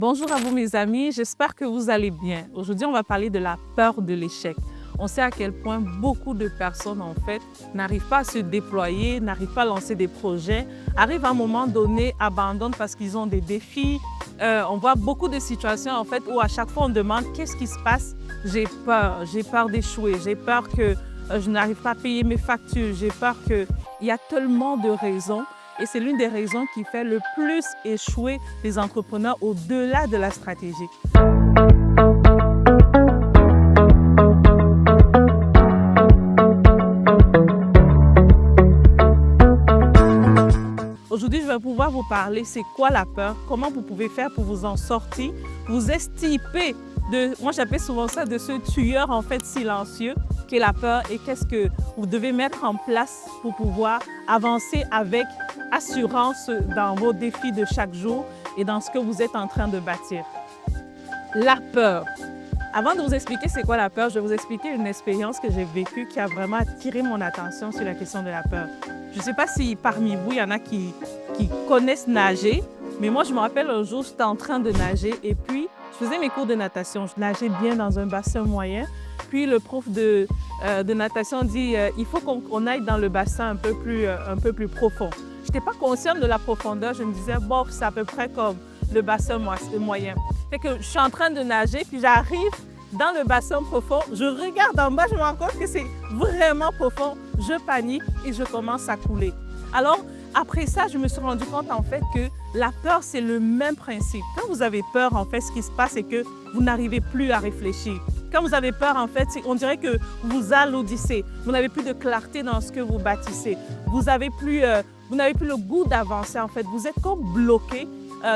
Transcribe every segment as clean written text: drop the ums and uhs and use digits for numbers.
Bonjour à vous mes amis, j'espère que vous allez bien. Aujourd'hui, on va parler de la peur de l'échec. On sait à quel point beaucoup de personnes en fait n'arrivent pas à se déployer, n'arrivent pas à lancer des projets, arrivent à un moment donné, abandonnent parce qu'ils ont des défis. On voit beaucoup de situations en fait où à chaque fois on demande qu'est-ce qui se passe. J'ai peur d'échouer, j'ai peur que je n'arrive pas à payer mes factures, j'ai peur que... Il y a tellement de raisons. Et c'est l'une des raisons qui fait le plus échouer les entrepreneurs au-delà de la stratégie. Aujourd'hui, je vais pouvoir vous parler c'est quoi la peur, comment vous pouvez faire pour vous en sortir, vous extirper de, moi j'appelle souvent ça de ce tueur en fait silencieux qui est la peur et qu'est-ce que vous devez mettre en place pour pouvoir avancer avec assurance dans vos défis de chaque jour et dans ce que vous êtes en train de bâtir. La peur. Avant de vous expliquer c'est quoi la peur, je vais vous expliquer une expérience que j'ai vécue qui a vraiment attiré mon attention sur la question de la peur. Je ne sais pas si parmi vous, il y en a qui connaissent nager, mais moi je me rappelle un jour, j'étais en train de nager et puis je faisais mes cours de natation. Je nageais bien dans un bassin moyen. Puis le prof de natation dit il faut qu'on aille dans le bassin un peu plus profond. Je n'étais pas consciente de la profondeur. Je me disais, bon, c'est à peu près comme le bassin moyen. Fait que je suis en train de nager, puis j'arrive dans le bassin profond. Je regarde en bas, je me rends compte que c'est vraiment profond. Je panique et je commence à couler. Alors, après ça, je me suis rendu compte en fait que la peur, c'est le même principe. Quand vous avez peur, en fait, ce qui se passe, c'est que vous n'arrivez plus à réfléchir. Quand vous avez peur, en fait, on dirait que vous alourdissez. Vous n'avez plus de clarté dans ce que vous bâtissez. Vous n'avez plus le goût d'avancer, en fait. Vous êtes comme bloqué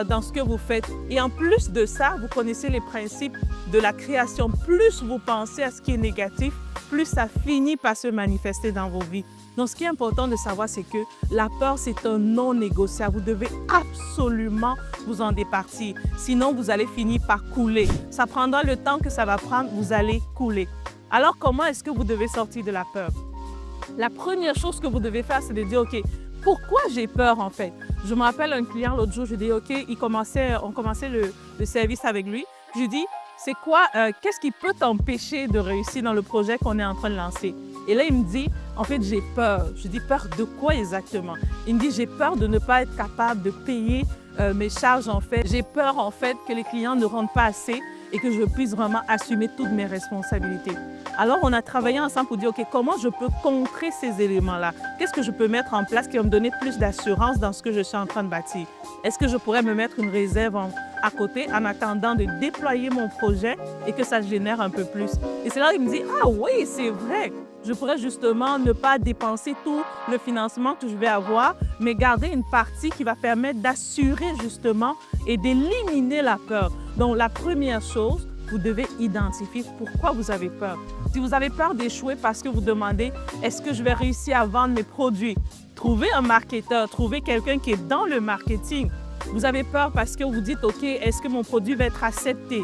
dans ce que vous faites. Et en plus de ça, vous connaissez les principes de la création. Plus vous pensez à ce qui est négatif, plus ça finit par se manifester dans vos vies. Donc, ce qui est important de savoir, c'est que la peur, c'est un non négociable. Vous devez absolument vous en départir. Sinon, vous allez finir par couler. Ça prendra le temps que ça va prendre, vous allez couler. Alors, comment est-ce que vous devez sortir de la peur? La première chose que vous devez faire, c'est de dire, OK, pourquoi j'ai peur en fait? Je me rappelle un client l'autre jour, je dis, OK, on commençait le service avec lui. Je lui dis, c'est quoi, qu'est-ce qui peut t'empêcher de réussir dans le projet qu'on est en train de lancer? Et là, il me dit, en fait, j'ai peur. Je dis, peur de quoi exactement? Il me dit, j'ai peur de ne pas être capable de payer mes charges en fait. J'ai peur en fait que les clients ne rentrent pas assez et que je puisse vraiment assumer toutes mes responsabilités. Alors, on a travaillé ensemble pour dire, OK, comment je peux contrer ces éléments-là? Qu'est-ce que je peux mettre en place qui va me donner plus d'assurance dans ce que je suis en train de bâtir? Est-ce que je pourrais me mettre une réserve à côté en attendant de déployer mon projet et que ça génère un peu plus? Et c'est là qu'il me dit, ah oui, c'est vrai. Je pourrais justement ne pas dépenser tout le financement que je vais avoir, mais garder une partie qui va permettre d'assurer justement et d'éliminer la peur. Donc, la première chose, vous devez identifier pourquoi vous avez peur. Si vous avez peur d'échouer parce que vous demandez « est-ce que je vais réussir à vendre mes produits ?» Trouvez un marketeur, trouvez quelqu'un qui est dans le marketing. Vous avez peur parce que vous dites « OK, est-ce que mon produit va être accepté ?»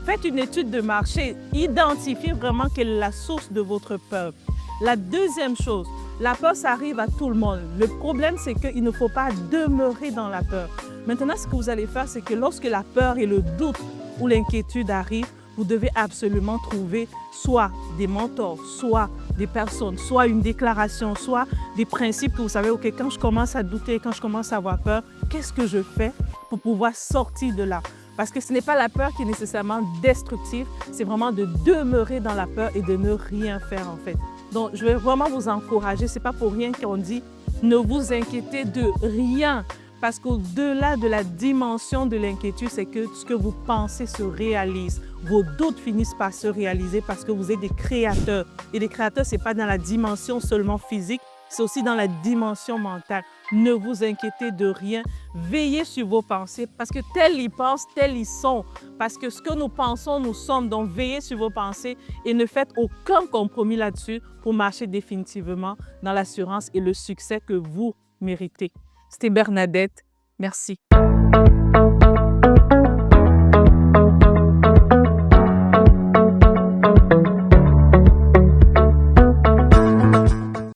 Faites une étude de marché, identifiez vraiment quelle est la source de votre peur. La deuxième chose, la peur, ça arrive à tout le monde. Le problème, c'est qu'il ne faut pas demeurer dans la peur. Maintenant, ce que vous allez faire, c'est que lorsque la peur et le doute ou l'inquiétude arrivent, vous devez absolument trouver soit des mentors, soit des personnes, soit une déclaration, soit des principes que vous savez, OK, quand je commence à douter, quand je commence à avoir peur, qu'est-ce que je fais pour pouvoir sortir de là? Parce que ce n'est pas la peur qui est nécessairement destructive, c'est vraiment de demeurer dans la peur et de ne rien faire en fait. Donc, je vais vraiment vous encourager, ce n'est pas pour rien qu'on dit ne vous inquiétez de rien. Parce qu'au-delà de la dimension de l'inquiétude, c'est que ce que vous pensez se réalise. Vos doutes finissent par se réaliser parce que vous êtes des créateurs. Et les créateurs, ce n'est pas dans la dimension seulement physique, c'est aussi dans la dimension mentale. Ne vous inquiétez de rien. Veillez sur vos pensées parce que tels ils pensent, tels ils sont. Parce que ce que nous pensons, nous sommes. Donc, veillez sur vos pensées et ne faites aucun compromis là-dessus pour marcher définitivement dans l'assurance et le succès que vous méritez. C'était Bernadette. Merci.